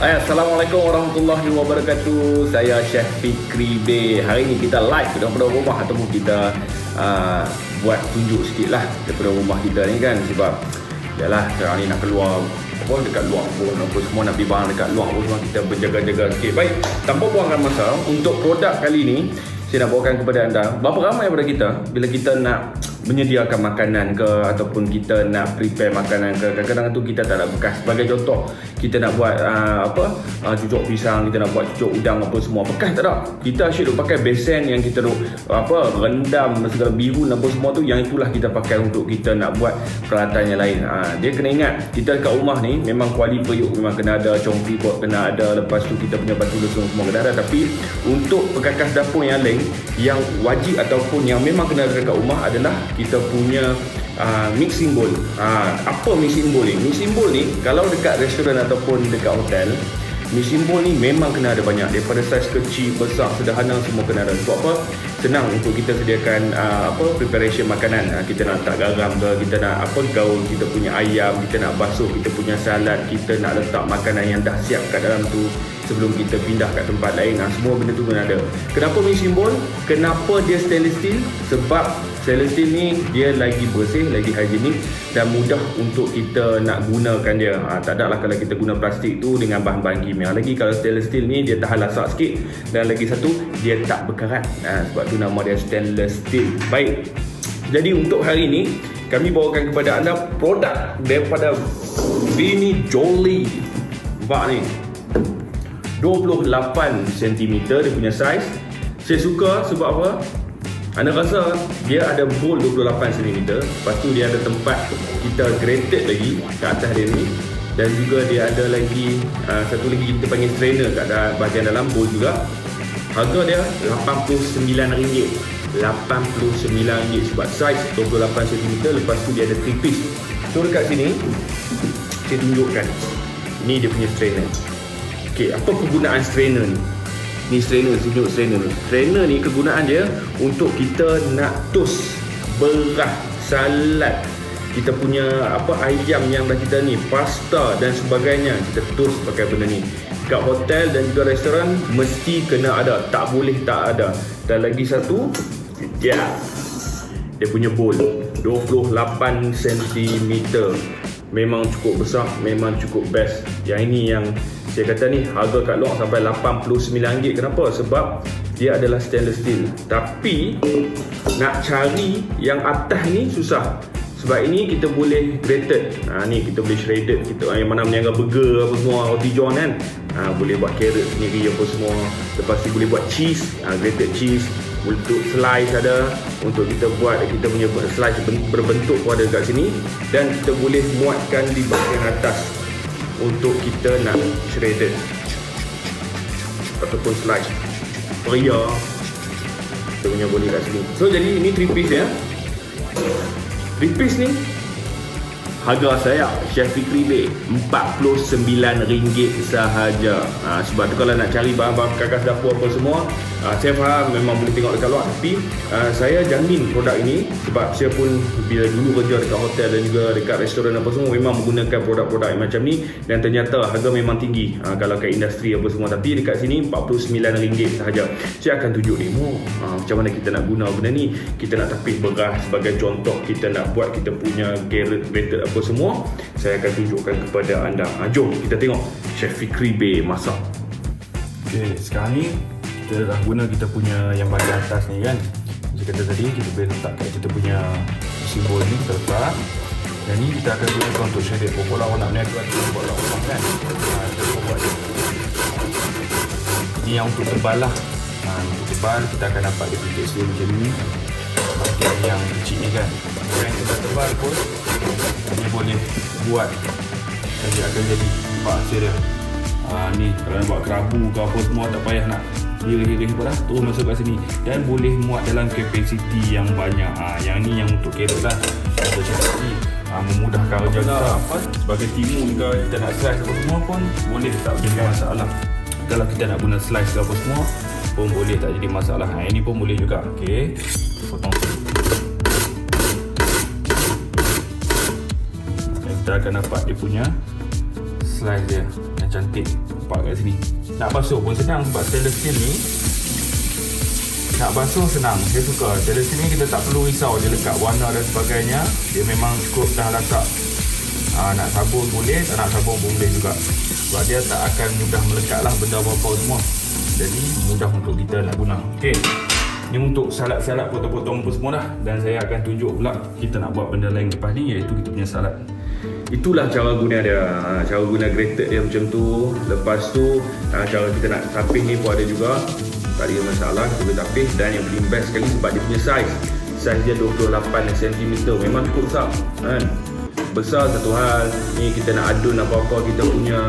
Assalamualaikum warahmatullahi wabarakatuh. Saya Chef Fikri B. Hari ni kita live daripada rumah ataupun kita buat tunjuk sikit lah daripada rumah kita ni kan. Sebab yalah sekarang ni nak keluar apa dekat luar pun apa semua nak pergi barang dekat luar pun semua kita berjaga-jaga sikit. Baik, tanpa buangkan masa, untuk produk kali ni saya nak bawakan kepada anda. Berapa ramai daripada kita bila kita nak menyediakan makanan ke ataupun kita nak prepare makanan ke, kadang-kadang tu kita tak ada bekas. Sebagai contoh, kita nak buat cucuk pisang, kita nak buat cucuk udang apa semua, bekas tak ada. Kita asyik pakai besen yang kita rendam segala bihun apa semua tu, yang itulah kita pakai untuk kita nak buat peralatan yang lain. Dia kena ingat, kita dekat rumah ni memang kuali periuk memang kena ada, congkri pot kena ada, lepas tu kita punya batu lesung semua kena ada. Tapi untuk perkakas dapur yang lain, yang wajib ataupun yang memang kena ada dekat rumah adalah kita punya mixing bowl. Apa mixing bowl ni? Mixing bowl ni kalau dekat restoran ataupun dekat hotel, mixing bowl ni memang kena ada banyak. Daripada saiz kecil, besar, sederhana semua kena ada. Sebab apa? Senang untuk kita sediakan preparation makanan. Kita nak letak garam ke, kita nak gaul kita punya ayam, kita nak basuh kita punya salad, kita nak letak makanan yang dah siap kat dalam tu sebelum kita pindah kat tempat lain. Semua benda tu kena ada. Kenapa mixing bowl? Kenapa dia stainless steel? Sebab stainless steel ni dia lagi bersih, lagi hygienik dan mudah untuk kita nak gunakan dia. Tak ada lah kalau kita guna plastik tu dengan bahan-bahan kimia. Lagi kalau stainless steel ni dia tahan lasak sikit, dan lagi satu dia tak berkarat. Sebab tu nama dia stainless steel. Baik, jadi untuk hari ni kami bawakan kepada anda produk daripada Bini Jolly. Nampak ni, 28 cm dia punya saiz. Saya suka sebab apa? Anda rasa dia ada bowl 28 cm. Lepas tu dia ada tempat kita grated lagi kat atas dia ni. Dan juga dia ada lagi satu lagi kita panggil strainer kat bahagian dalam bowl juga. Harga dia RM89. RM89 sebab saiz 28 cm. Lepas tu dia ada 3 piece. So dekat sini saya tunjukkan. Ni dia punya strainer. Okey, apa kegunaan strainer ni? Ni strainer, tunjuk strainer. Strainer ni kegunaan dia untuk kita nak toast beras, salad, kita punya ayam yang dah kita ni, pasta dan sebagainya, kita toast pakai benda ni. Kat hotel dan juga restoran mesti kena ada, tak boleh tak ada. Dan lagi satu, dia punya bowl 28 cm. Memang cukup besar, memang cukup best. Yang ini yang saya kata ni harga kat luar sampai RM89. Kenapa? Sebab dia adalah stainless steel. Tapi nak cari yang atas ni susah. Sebab ini kita boleh grated. Ni kita boleh shredded. Kita yang mana menyangga burger apa semua, roti john kan. Boleh buat carrot sendiri apa semua. Lepas tu boleh buat cheese, grated cheese. Untuk slice ada, untuk kita buat kita punya slice berbentuk pun ada kat sini. Dan kita boleh muatkan di bahagian atas untuk kita nak shredded ataupun slice peria, kita punya boleh kat sini. So jadi ini 3 piece ya. 3 piece ni harga saya Chef Fikri B RM49 sahaja. Sebab tu kalau nak cari bahan-bahan kakas dapur apa semua, saya faham memang boleh tengok dekat luar, tapi saya jamin produk ini, sebab saya pun bila dulu kerja dekat hotel dan juga dekat restoran apa semua memang menggunakan produk-produk yang macam ni, dan ternyata harga memang tinggi kalau kat industri apa semua. Tapi dekat sini RM49 sahaja. Saya akan tunjuk demo macam mana kita nak guna benda ni. Kita nak tapis beras sebagai contoh, kita nak buat kita punya grated apa semua, saya akan tunjukkan kepada anda. Jom kita tengok Chef Fikri B masak. Okay, sekarang ni kita dah guna kita punya yang bahagian atas ni kan. Macam kata tadi, kita boleh letakkan kita punya simbol ni, kita letak. Dan ni kita akan gunakan untuk shredded. Pokoklah awak nak meniaga, kita buat lawan kan. Kita buat je. Ini yang untuk tebal lah. Untuk tebal kita akan dapat dia punya tekstur macam ni. Bahagian yang kecil ni kan. Yang kita tebal pun dia boleh buat dia akan jadi nampak hasil dia. Ni kalau nak buat kerabu ke apa semua, tak payah nak dirih-rih apa dah, terus masuk kat sini. Dan boleh muat dalam kapasiti yang banyak. Yang ni yang untuk carrot lah. Kita cakap tadi memudahkan kerja kita. Sebagai timu juga kita nak slice apa semua pun boleh, tak jadi masalah. Kalau kita nak guna slice ke apa semua pun boleh, tak jadi masalah. Ini pun boleh juga. Okey, potong. Kita akan dapat dia punya slice dia yang cantik. sepak kat sini. Nak basuh pun senang sebab stainless steel ni nak basuh senang. Saya suka stainless steel ni, kita tak perlu risau dia lekat warna dan sebagainya. Dia memang cukup dah lasak. Nak sabun boleh, tak nak sabun pun boleh juga. Sebab dia tak akan mudah melekat lah benda apa-apa semua. Jadi mudah untuk kita nak guna. Okey, ni untuk salad-salad potong-potong pun semua dah. Dan saya akan tunjuk pula kita nak buat benda lain lepas ni, iaitu kita punya salad. Itulah cara guna dia. Cara guna grated dia macam tu. Lepas tu cara kita nak tapis ni pun ada juga. Tak ada masalah, kita boleh tapis. Dan yang paling best sekali sebab dia punya size dia 28 cm. Memang cukup besar kan? Besar satu hal. Ni kita nak adun apa-apa kita punya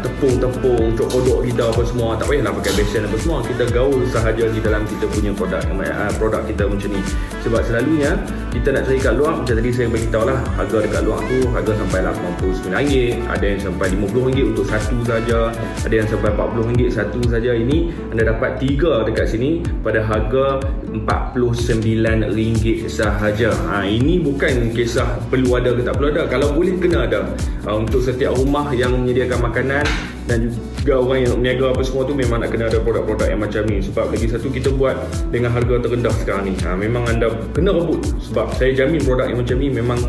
tepung-tepung cok kodok kita apa semua, tak payahlah pakai besan apa semua, kita gaul sahaja di dalam kita punya produk kita macam ni. Sebab selalunya kita nak cari kat luar, macam tadi saya beritahu lah, harga dekat luar tu harga sampai RM89, ada yang sampai RM50 untuk satu saja, ada yang sampai RM40 satu saja. Ini anda dapat 3 dekat sini pada harga RM49 sahaja. Ini bukan kisah perlu ada ke tak perlu ada, kalau boleh kena ada. Untuk setiap rumah yang menyediakan makanan dan juga orang yang meniaga apa semua tu, memang nak kena ada produk-produk yang macam ni. Sebab lagi satu, kita buat dengan harga terendah sekarang ni. Memang anda kena rebut. Sebab saya jamin produk yang macam ni memang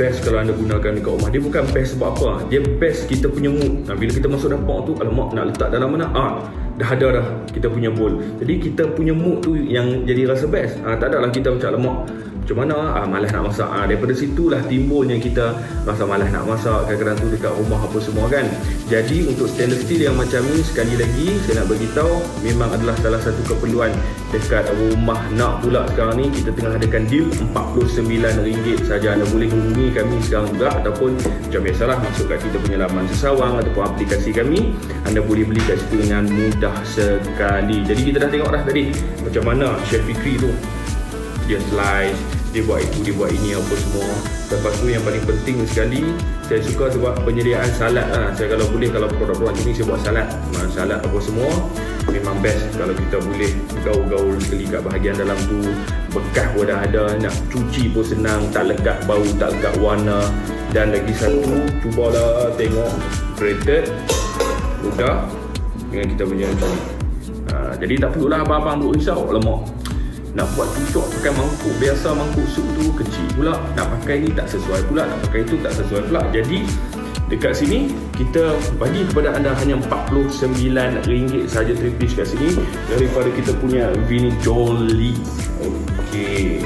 best kalau anda gunakan dekat rumah. Dia bukan best sebab apa, dia best kita punya mood. Bila kita masuk dapur tu, alamak nak letak dalam mana, dah ada dah kita punya bowl. Jadi kita punya mood tu yang jadi rasa best. Tak adalah kita macam lemak macam mana, malas nak masak. Daripada situlah timbulnya kita rasa malas nak masak kadang-kadang tu dekat rumah apa semua kan. Jadi untuk stainless steel yang macam ni, sekali lagi saya nak beritahu, memang adalah salah satu keperluan dekat rumah nak pula sekarang ni. Kita tengah adakan deal RM49 saja. Anda boleh hubungi kami sekarang juga, ataupun macam biasalah masuk kat kita punya laman sesawang ataupun aplikasi kami. Anda boleh beli kat situ dengan mudah sekali. Jadi kita dah tengok dah tadi macam mana Chef Fikri tu dia slice, dia buat itu, dia buat ini apa semua. Lepas tu yang paling penting sekali, saya suka sebab penyediaan salad saya kalau boleh, kalau produk-produk ini saya buat salad apa semua. Memang best kalau kita boleh gaul-gaul sekali kat bahagian dalam tu. Bekas pun dah ada, nak cuci pun senang, tak lekat bau, tak lekat warna. Dan lagi satu, cubalah tengok grated mudah dengan kita punya macam ni. Jadi tak perlulah abang-abang duk risau, lemak nak buat tutup pakai mangkuk biasa, mangkuk sup tu kecil pula, nak pakai ni tak sesuai pula, nak pakai itu tak sesuai pula. Jadi dekat sini kita bagi kepada anda hanya RM49 saja, 3 piece kat sini daripada kita punya Vini Jolly. Okey.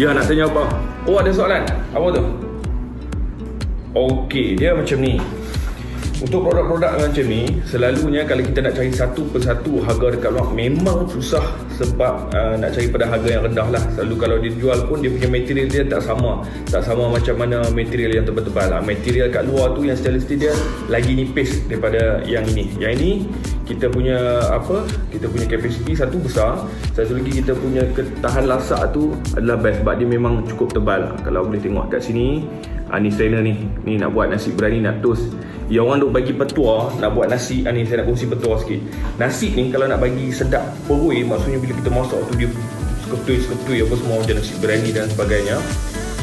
Ya, nak tanya apa? Ada soalan? Apa tu? Okey, dia macam ni. Untuk produk-produk macam ni, selalunya kalau kita nak cari satu persatu harga dekat luar memang susah. Sebab nak cari pada harga yang rendah lah. Selalu kalau dia jual pun dia punya material dia tak sama macam mana material yang tebal-tebal. Material kat luar tu yang stainless steel dia lagi nipis daripada yang ini. Yang ini kita punya kita punya capacity satu besar, satu lagi kita punya ketahan lasak tu adalah best sebab dia memang cukup tebal. Kalau boleh tengok kat sini, ni strainer ni nak buat nasi berani, nak toast. Ya, orang duk bagi petua nak buat nasi. Ni saya nak kongsi petua sikit. Nasi ni kalau nak bagi sedap perui, maksudnya bila kita masak tu dia seketui apa semua macam nasi berani dan sebagainya,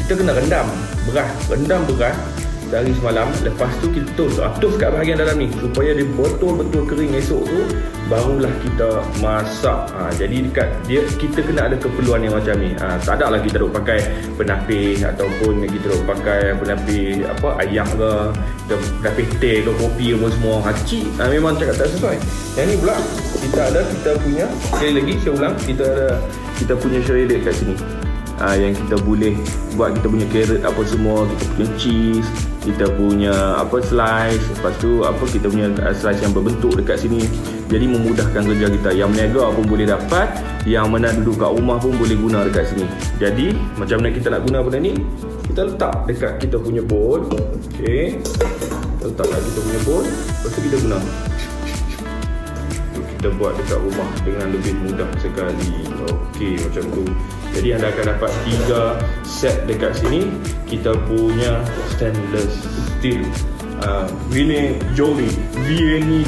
kita kena rendam beras dari semalam. Lepas tu kita toast kat bahagian dalam ni supaya dia betul-betul kering. Esok tu barulah kita masak. Jadi dekat dia kita kena ada keperluan yang macam ni. Tak ada lah kita duk pakai penapis ataupun kita duk pakai penapis ayam ke, penapis teh ke, kopi apa semua. Cik memang cakap tak sesuai. Yang ni pula kita punya, sekali lagi saya ulang, kita punya shredded kat sini. Yang kita boleh buat kita punya carrot apa semua, kita punya cheese, kita punya slice, lepas tu kita punya slice yang berbentuk dekat sini. Jadi memudahkan kerja kita. Yang meniaga pun boleh dapat, yang mana duduk kat rumah pun boleh guna dekat sini. Jadi macam mana kita nak guna benda ni, kita letak dekat kita punya bowl. Okey, kita letak kat kita punya bowl, lepas tu kita guna. Kita buat dekat rumah dengan lebih mudah sekali. Okey, macam tu. Jadi anda akan dapat 3 set dekat sini. Kita punya stainless steel Vini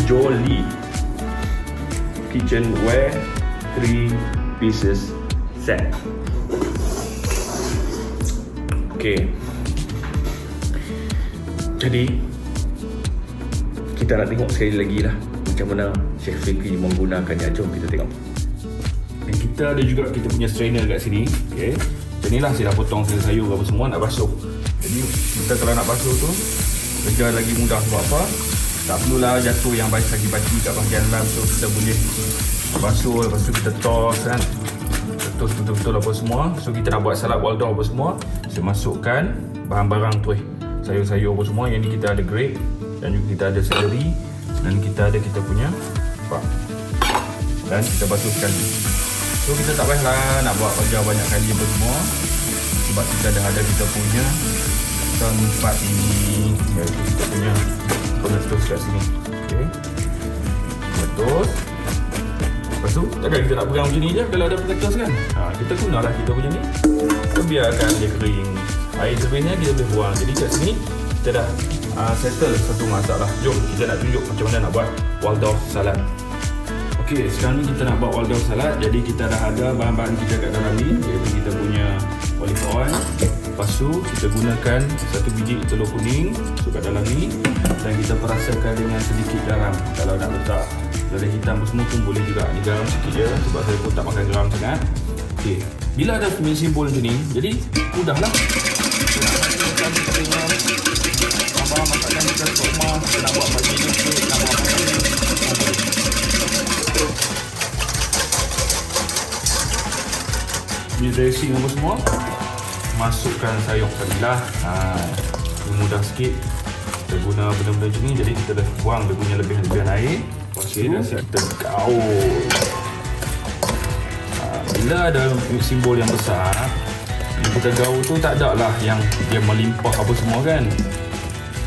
Jolly kitchenware 3 pieces set. Okey, Jadi kita nak tengok sekali lagi lah macam mana Chef Fikri menggunakannya. Jom kita tengok. Dan kita ada juga kita punya strainer kat sini. Okay. Macam ni lah saya dah potong sayur apa semua nak basuh. Jadi kita kalau nak basuh tu kerja lagi mudah. Sebab apa? Tak perlulah jatuh yang lagi baci kat bahagian dalam. So kita boleh basuh, lepas tu kita toss kan. Kita toss betul-betul apa semua. So kita nak buat salad Waldorf apa semua, saya masukkan bahan-bahan tu sayur-sayur apa semua. Yang ni kita ada grape, dan juga kita ada celery, dan kita ada kita punya apa, dan kita basuh sekali. So kita tak payahlah nak buat kerja banyak kali apa semua, sebab kita dah ada kita punya tempat ini, iaitu kita punya pengetus kat sini. Okay, pengetus. Lepas tu takkan kita nak pegang macam ni je kalau ada pengetus kan. Kita gunalah kita punya ni, kita biarkan dia kering. Air sebenarnya kita boleh buang. Jadi kat sini kita dah settle satu masalah. Jom kita nak tunjuk macam mana nak buat Waldorf salad. Okey, sekarang ni kita nak buat Waldorf salad. Jadi kita dah ada bahan-bahan kita kat dalam ni, iaitu kita punya olive oil. Lepas tu kita gunakan satu biji telur kuning masuk kat dalam ni, dan kita perasakan dengan sedikit garam. Kalau nak letak lada hitam semua pun boleh juga. Ni garam sikit je sebab saya pun tak makan garam sangat. Okey, bila ada punya simbol macam ni, jadi mudahlah. Kita nak masakan kita semua, kita nak buat pagi ni, nak buat makan ni. Ni dressing apa semua, masukkan sayur tadi lah. Mudah sikit. Kita guna benda-benda macam ni, jadi kita dah buang dia punya lebih-lebihan air. Okey, dah siap kita gaul. Bila ada simbol yang besar, yang kita gaul tu tak ada lah yang dia melimpah apa semua kan.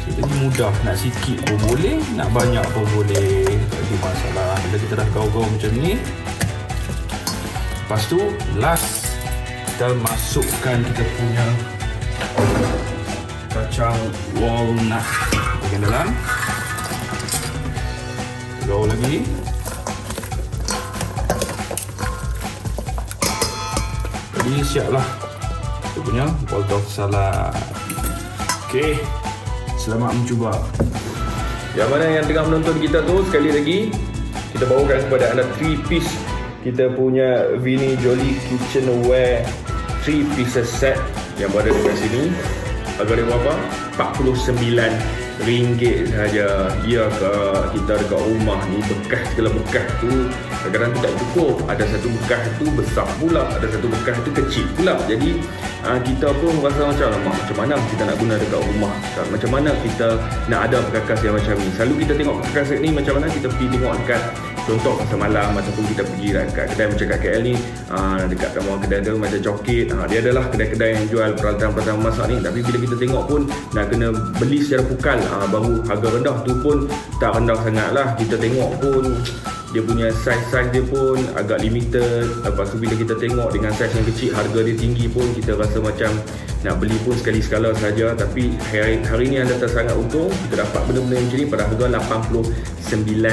So, jadi mudah, nak sikit pun boleh, nak banyak pun boleh, tak ada masalah. Bila kita dah gaul-gaul macam ni, lepas tu last kita masukkan kita punya kacang walnut bahagian dalam. Gaul lagi. Jadi siaplah kita punya Waldorf salad. Okey, selamat mencuba. Yang mana yang tengah menonton kita tu, sekali lagi kita bawakan kepada anda 3 piece kita punya Vini Jolie Kitchenware 3 pieces set yang berada dekat sini. Harga dia berapa? RM49 sahaja. Ya ke, kita dekat rumah ni bekas, segala bekas tu kadang-kadang tidak cukup. Ada satu bekas tu besar pula, ada satu bekas tu kecil pula. Jadi kita pun rasa macam mana kita nak guna dekat rumah, macam mana kita nak ada perkakas yang macam ni. Selalu kita tengok perkakas ni macam mana, kita pergi tengok dekat contoh pasar malam, ataupun kita pergi dekat kedai macam kat KL ni, dekat rumah kedai tu macam Cokit, dia adalah kedai-kedai yang jual peralatan-peralatan masak ni. Tapi bila kita tengok pun nak kena beli secara pukal, baru harga rendah tu pun tak rendah sangat lah. Kita tengok pun dia punya saiz dia pun agak limited. Lepas tu bila kita tengok dengan saiz yang kecil, harga dia tinggi pun, kita rasa macam nak beli pun sekali sekala saja. Tapi hari ni anda sangat untung, kita dapat benda-benda macam ni pada harga RM89.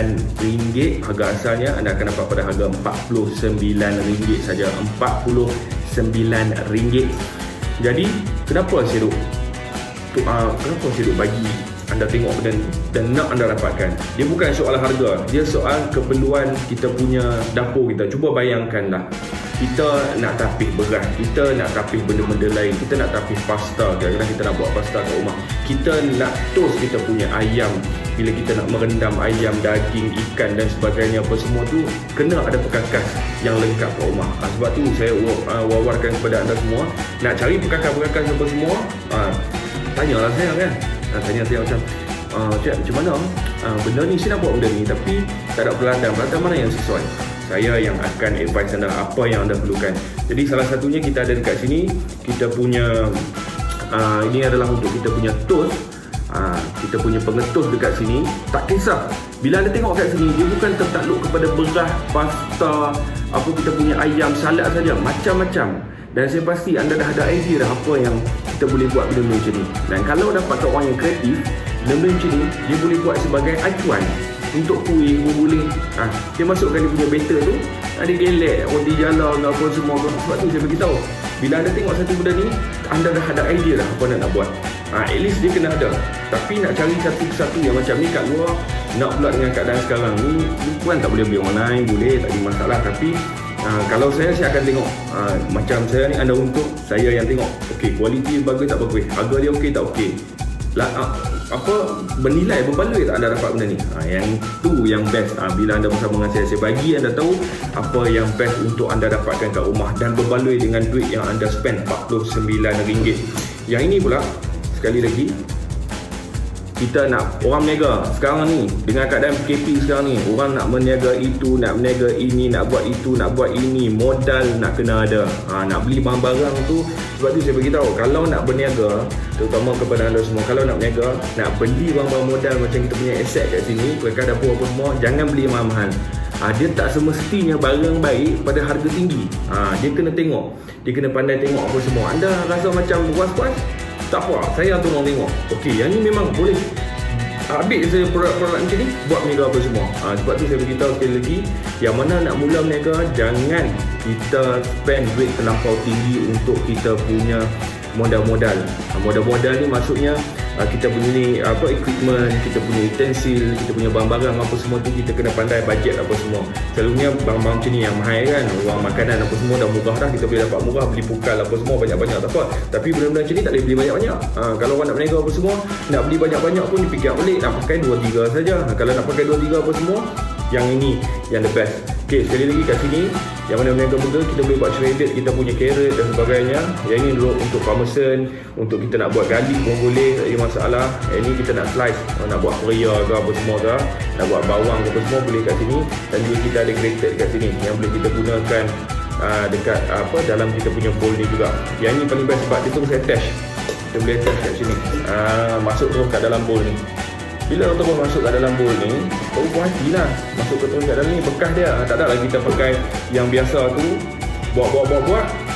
Harga asalnya anda akan dapat pada harga RM49 saja. RM49. Jadi kenapa saya duk bagi anda tengok dan nak anda dapatkan? Dia bukan soal harga, dia soal keperluan kita punya dapur kita. Cuba bayangkanlah, kita nak tapis beras, kita nak tapis benda-benda lain, kita nak tapis pasta, kadang-kadang kita nak buat pasta kat rumah, kita nak toast kita punya ayam, bila kita nak merendam ayam, daging, ikan dan sebagainya apa semua tu, kena ada perkakas yang lengkap kat rumah. Sebab tu saya wawarkan kepada anda semua, nak cari perkakas-perkakas apa semua, tanyalah saya kan. Tanya saya macam, Cik, macam mana benda ni, saya nak buat benda ni tapi tak ada peralatan mana yang sesuai. Saya yang akan advise anda apa yang anda perlukan. Jadi salah satunya kita ada dekat sini, kita punya ini adalah untuk kita punya toast. Kita punya pengetus dekat sini. Tak kisah, bila anda tengok kat sini, dia bukan tertakluk kepada beras, pasta, apa kita punya ayam, salad saja, macam-macam. Dan saya pasti anda dah ada idea dah apa yang kita boleh buat benda-benda macam ni. Dan kalau dapat orang yang kreatif, benda-benda macam ni dia boleh buat sebagai acuan untuk kuih pun boleh. Dia masukkan dia punya batter tu, dia gelek roti jala ke apa semua tu. Sebab tu saya beritahu, bila anda tengok satu benda ni, anda dah ada idea lah apa nak buat. At least dia kena ada. Tapi nak cari satu-satu yang macam ni kat luar, nak pula dengan keadaan sekarang ni, bukan tak boleh beli online, boleh, tak ada masalah. Tapi kalau saya akan tengok macam saya ni, anda untuk saya yang tengok, okey, kualiti bagus tak bagus, harga dia okey tak okey, bernilai, berbaloi tak anda dapat benda ni. Yang tu yang best. Bila anda bersama dengan saya bagi anda tahu apa yang best untuk anda dapatkan kat rumah dan berbaloi dengan duit yang anda spend RM49. Yang ini pula, sekali lagi, kita nak orang meniaga sekarang ni, dengan keadaan PKP sekarang ni, orang nak meniaga itu, nak meniaga ini, nak buat itu, nak buat ini, modal nak kena ada. Nak beli barang-barang tu. Sebab tu saya beritahu, kalau nak berniaga, terutama kepada anda semua, kalau nak berniaga, nak beli barang-barang modal macam kita punya aset kat sini, perkara dapur apa semua, jangan beli mahal-mahal. Dia tak semestinya barang baik pada harga tinggi. Dia kena tengok, dia kena pandai tengok apa semua. Anda rasa macam puas-puas, tak apa, saya tolong tengok. Okey, yang ni memang boleh ambil saya produk-produk macam ni, buat meniaga apa semua. Sebab tu saya beritahu sekali lagi, yang mana nak mula meniaga, jangan kita spend duit terlampau tinggi untuk kita punya modal-modal. Modal-modal ni maksudnya kita punya ni equipment, kita punya utensil, kita punya barang-barang apa semua tu, kita kena pandai bajet apa semua. Selalunya barang-barang macam ni yang mahal kan, wang makanan apa semua dah murah dah, kita boleh dapat murah, beli pukal apa semua banyak-banyak tak apa. Tapi benda-benda macam ni tak boleh beli banyak-banyak. Kalau orang nak berniaga apa semua, nak beli banyak-banyak pun dipikir balik, nak pakai 2-3 saja. Kalau nak pakai 2-3 apa semua, yang ini yang the best. Okey, sekali lagi kat sini, yang mana berniaga burger, kita boleh buat shredded, kita punya carrot dan sebagainya. Yang ini dulu untuk parmesan, untuk kita nak buat garlic pun boleh, tak ada masalah. Yang ini kita nak slice, nak buat korea ke apa semua ke, nak buat bawang ke apa semua boleh kat sini. Dan juga kita ada grated kat sini yang boleh kita gunakan dekat dalam kita punya bowl ni juga. Yang ini paling best sebab dia tu saya attach. Kita boleh attach kat sini, masuk terus kat dalam bowl ni. Bila terus masuk kat dalam bowl ni, baru puas hati lah. Masuk terus kat dalam ni, bekas dia. Tak ada lah kita pakai yang biasa tu, buat,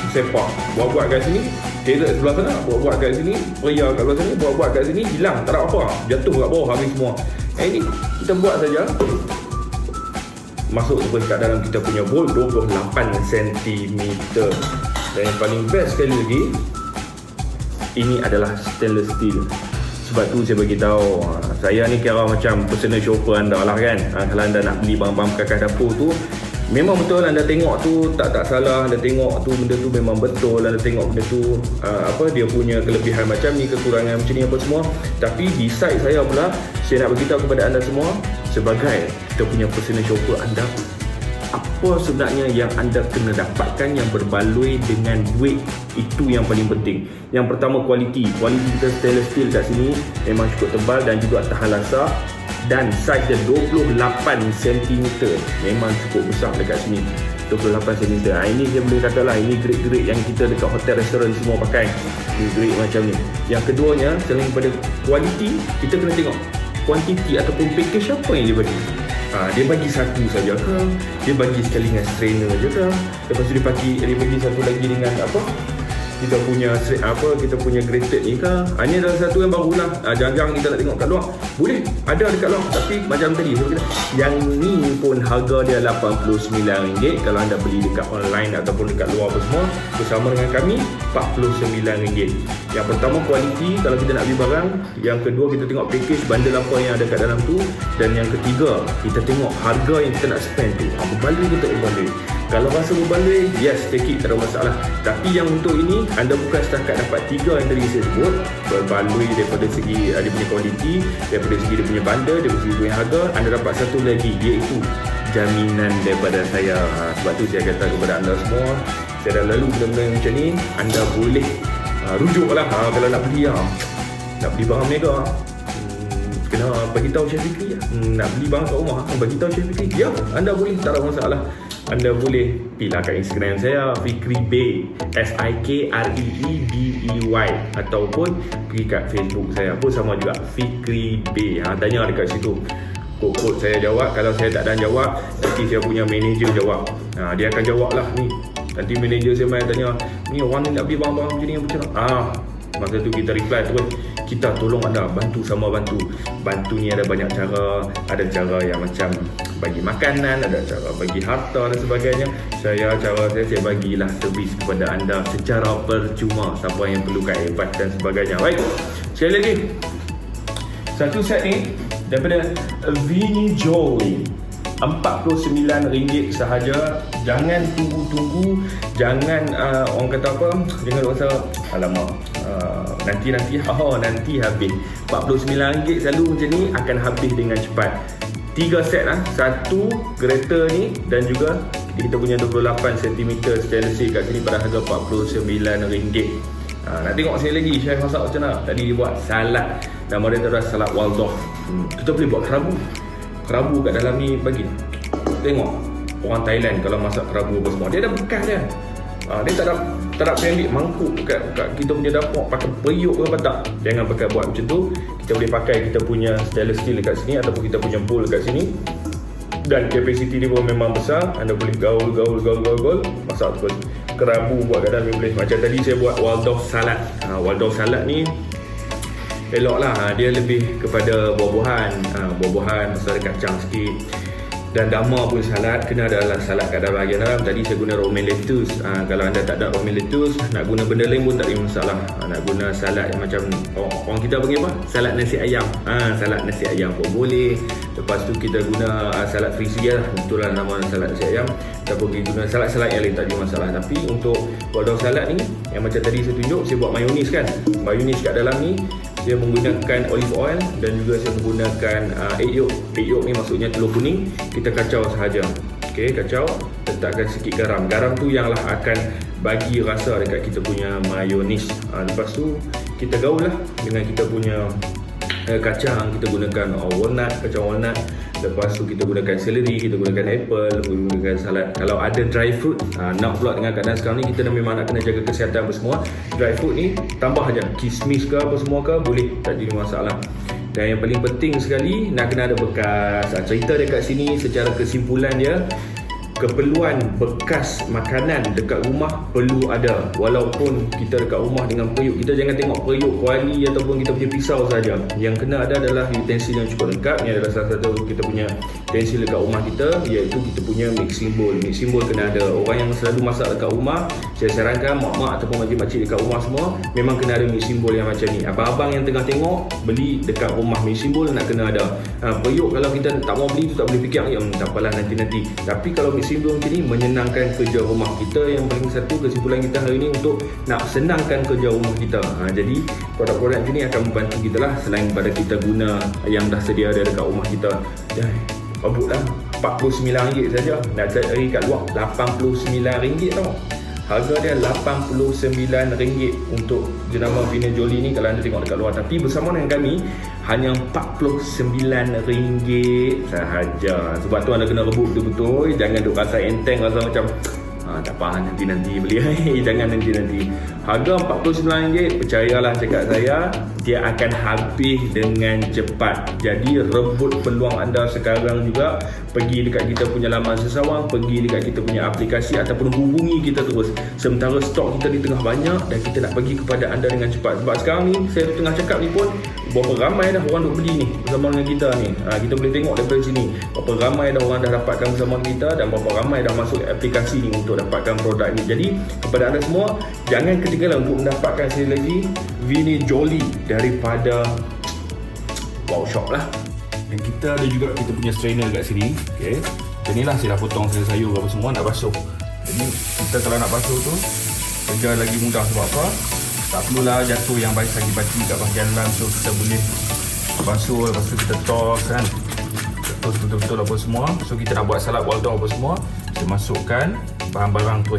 sepak. Buat kat sini, carrot sebelah sana, buat kat sini, korea kat sebelah sini, buat kat sini, hilang, tak ada apa. Jatuh kat bawah habis semua. Ini kita buat saja. Masuk terus kat dalam kita punya bowl 28 cm. Dan yang paling best sekali lagi, ini adalah stainless steel. Sebab tu saya bagi tahu, saya ni kira macam personal shopper anda lah kan. Kalau anda nak beli barang-barang perkakas dapur tu, memang betul anda tengok tu tak salah, anda tengok tu benda tu memang betul, anda tengok benda tu dia punya kelebihan macam ni, kekurangan macam ni apa semua. Tapi di side saya pula, saya nak beritahu kepada anda semua, sebagai kita punya personal shopper anda, apa sebenarnya yang anda kena dapatkan yang berbaloi dengan duit, itu yang paling penting. Yang pertama, kualiti kita stainless steel kat sini memang cukup tebal dan juga tahan lasak, dan saiz dia 28 cm, memang cukup besar dekat sini, 28 cm. Ini saya boleh katalah, ini grade-grade yang kita dekat hotel restoran semua pakai, ini grade macam ni. Yang keduanya, selain daripada kualiti, kita kena tengok kuantiti ataupun package apa yang dia bagi. Dia bagi satu saja ke, dia bagi sekali dengan strainer je ke, lepas tu dia bagi satu lagi dengan kita punya grated ni ke. Ini adalah satu yang barulah. Jarang-jarang kita nak tengok kat luar. Boleh ada dekat luar, tapi macam tadi saya kata, yang ni pun harga dia RM89 kalau anda beli dekat online ataupun dekat luar apa semua. Bersama dengan kami RM49. Yang pertama kualiti kalau kita nak beli barang, yang kedua kita tengok package bundle apa yang ada kat dalam tu, dan yang ketiga kita tengok harga yang kita nak spend tu berbaloi ke tak berbaloi. Kalau rasa berbaloi, yes, take it, tak ada masalah. Tapi yang untuk ini, anda bukan setakat dapat 3 yang tadi saya sebut, berbaloi daripada segi dia punya kualiti, daripada segi dia punya bundle, daripada segi dia punya harga, anda dapat satu lagi, iaitu jaminan daripada saya. Sebab tu saya kata kepada anda semua, saya dah lalu benda-benda macam ni, anda boleh rujuklah kalau nak beli barang mega. Kena beritahu Chef Fikri nak beli barang kat rumah, beritahu Chef Fikri, ya, anda boleh, tak ada masalah. Anda boleh pilih kat Instagram saya, Fikri Bey, FIKREEBEY, ataupun pergi kat Facebook saya pun sama juga, Fikri Bey. Tanya dekat situ, kod saya jawab. Kalau saya tak ada jawab, nanti saya punya manager jawab. Dia akan jawab lah ni. Nanti manager saya main tanya, ni orang ni nak beli barang-barang macam ni, macam mana? Masa tu kita reply terus, kita tolong anda, bantu sama bantu. Bantu ni ada banyak cara. Ada cara yang macam bagi makanan, ada cara bagi harta dan sebagainya. Cara saya bagilah servis kepada anda secara percuma. Siapa yang perlukan advice dan sebagainya. Baik, sekali lagi, satu set ni daripada Vini Jolie, RM49 sahaja. Jangan tunggu-tunggu. Jangan orang kata apa, jangan rasa alamak nanti habis. RM49 selalu macam ni akan habis dengan cepat. 3 set lah, satu kereta ni dan juga kita punya 28cm stainless steel kat sini pada harga RM49. Nak tengok sekali lagi Chef masak macam mana. Tadi dia buat salad, nama dia adalah salad Waldorf. Kita boleh buat kerabu kat dalam ni. Bagi tengok orang Thailand kalau masak kerabu apa semua, dia ada bekas dia. Dia tak nak ambil mangkuk kat kita punya dapur pakai periuk ke apa tak. Jangan pakai buat macam tu. Kita boleh pakai kita punya stainless steel dekat sini ataupun kita punya bowl kat sini. Dan kapasiti dia pun memang besar. Anda boleh gaul masak terus. Kerabu buat kat dalam ni boleh. Macam tadi saya buat Waldorf salad. Waldorf salad ni elok lah. Dia lebih kepada buah-buahan. Buah-buahan masuk ada kacang sikit. Dan dama pun salad kena adalah salad kat dalam bahagian dalam. Tadi saya guna romaine lettuce. Kalau anda tak ada romaine lettuce, nak guna benda lain pun tak ada masalah. Nak guna salad yang macam orang kita panggil apa? Salad nasi ayam. Salad nasi ayam pun boleh. Lepas tu kita guna salad frisia lah. Itulah nama salad nasi ayam. Ataupun kita guna salad-salad yang lain tak ada masalah. Tapi untuk Waldorf salad ni, yang macam tadi saya tunjuk, saya buat mayonis kan. Mayonis kat dalam ni saya menggunakan olive oil dan juga saya menggunakan egg yolk. Egg yolk ni maksudnya telur kuning. Kita kacau sahaja. Okey, kacau, letakkan sikit garam. Garam tu yang lah akan bagi rasa dekat kita punya mayonis. Lepas tu kita gaul lah dengan kita punya kacang. Kita gunakan walnut, kacang walnut. Lepas tu kita gunakan celery, kita gunakan apple, gunakan salad. Kalau ada dry fruit, nak pula dengan keadaan sekarang ni kita memang nak kena jaga kesihatan apa semua. Dry fruit ni tambah aja, kismis ke apa semua ke boleh, tak jadi masalah. Dan yang paling penting sekali, nak kena ada bekas. Cerita dekat sini secara kesimpulan dia, keperluan bekas makanan dekat rumah perlu ada. Walaupun kita dekat rumah dengan periuk, kita jangan tengok periuk kuali ataupun kita punya pisau saja. Yang kena ada adalah utensil yang cukup lengkap. Ini adalah salah satu kita punya utensil dekat rumah kita, iaitu kita punya mixing bowl. Mixing bowl kena ada. Orang yang selalu masak dekat rumah, saya sarankan mak-mak ataupun makcik-makcik dekat rumah semua memang kena ada mixing bowl yang macam ni. Abang-abang yang tengah tengok, beli dekat rumah mixing bowl nak kena ada. Periuk kalau kita tak mau beli tu tak boleh fikir, tak apalah nanti-nanti. Tapi kalau mixing bowl macam ni menyenangkan kerja rumah kita. Yang paling satu kesimpulan kita hari ni untuk nak senangkan kerja rumah kita. Jadi produk-produk macam ni akan membantu kita lah, selain pada kita guna yang dah sedia ada dekat rumah kita. Kabut lah, RM49 saja. Nak cari kat luar RM89 tau. Harga dia RM89 untuk jenama Vini Jolie ni kalau anda tengok dekat luar. Tapi bersama dengan kami hanya RM49 sahaja. Sebab tu anda kena rebut betul-betul. Jangan duk rasa enteng, rasa macam tak apa, nanti beli. Jangan nanti. Harga RM49, percayalah cakap saya, dia akan habis dengan cepat. Jadi rebut peluang anda sekarang juga. Pergi dekat kita punya laman sesawang, pergi dekat kita punya aplikasi ataupun hubungi kita terus. Sementara stok kita di tengah banyak dan kita nak bagi kepada anda dengan cepat. Sebab sekarang ni saya tengah cakap ni pun berapa ramai dah orang duk beli ni bersama dengan kita ni. Kita boleh tengok daripada sini berapa ramai dah orang dah dapatkan bersama kita dan berapa ramai dah masuk aplikasi ni untuk dapatkan produk ni. Jadi kepada anda semua, jangan ketinggalan untuk mendapatkan sekali lagi Vini Jolie daripada Wow Shop lah. Dan kita ada juga kita punya strainer kat sini. Okay, macam ni lah saya dah potong sayur apa semua nak basuh. Jadi kita kalau nak basuh tu kerja lagi mudah. Sebab apa? Tak perlulah jatuh yang bagi-bagi kat bahagian dalam tu. Kita boleh basuh, lepas tu kita toss kan, toss betul-betul apa semua. So kita nak buat salad Waldorf apa semua, kita masukkan barang-barang tu,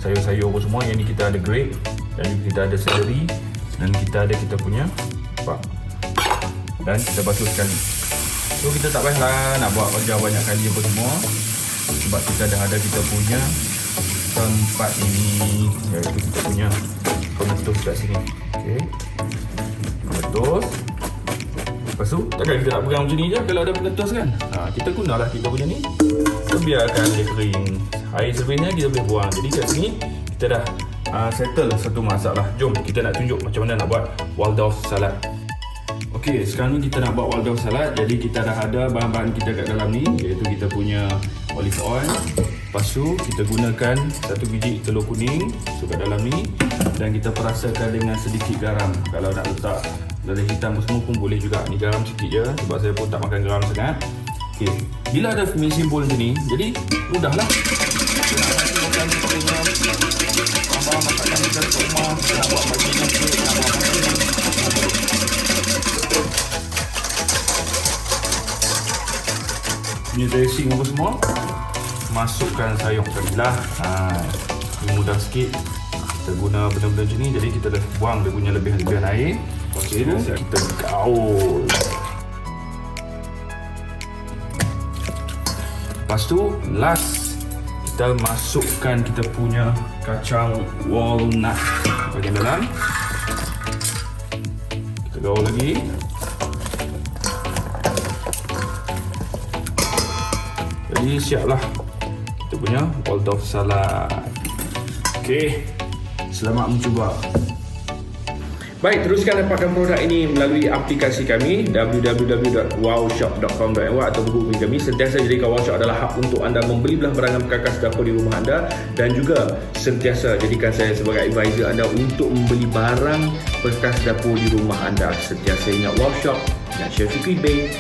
sayur-sayur apa semua. Yang ni kita ada grape dan kita ada celery dan kita ada kita punya apa, dan kita basuh sekali. So kita tak payahlah nak buat kerja banyak kali apa semua, sebab kita dah ada kita punya tempat ini, iaitu kita punya pemetus kat sini. Okay, pemetus. Lepas tu takkan kita nak pegang macam ni je kalau ada pemetus kan. Kita gunalah kita punya ni, kita biarkan dia kering. Air servisnya kita boleh buang. Jadi kat sini kita dah settle satu masalah. Jom kita nak tunjuk macam mana nak buat Waldorf salad. Okey, sekarang ni kita nak buat Waldorf salad. Jadi kita dah ada bahan-bahan kita kat dalam ni, iaitu kita punya olive oil. Lepas tu kita gunakan 1 biji telur kuning masuk kat dalam ni, dan kita perasakan dengan sedikit garam. Kalau nak letak lada hitam semua pun boleh juga. Ni garam sikit je sebab saya pun tak makan garam sangat. Okey, bila ada mixing bowl macam ni, jadi mudahlah. Kita nak makan bahan masakan kita kat rumah, kita nak buat bagian ke, nak buat makanan. Punya dressing apa semua, masukkan sayur tadi lah. Ini mudah sikit. Kita guna benda-benda macam ni, jadi kita dah buang dia punya lebihan air. Okey, kita gaul. Lepas tu last kita masukkan kita punya kacang walnut bahagian dalam. Kita gaul lagi. Jadi siaplah kita punya Waldorf salad. Okey, selamat mencuba. Baik, teruskan dapatkan produk ini melalui aplikasi kami www.wowshop.com.my atau hubungi kami. Sentiasa jadikan Wow Shop adalah hub untuk anda membeli belah-barangan perkakas dapur di rumah anda, dan juga sentiasa jadikan saya sebagai advisor anda untuk membeli barang perkakas dapur di rumah anda. Sentiasa ingat Wow Shop, ingat Chef Fikri Bey.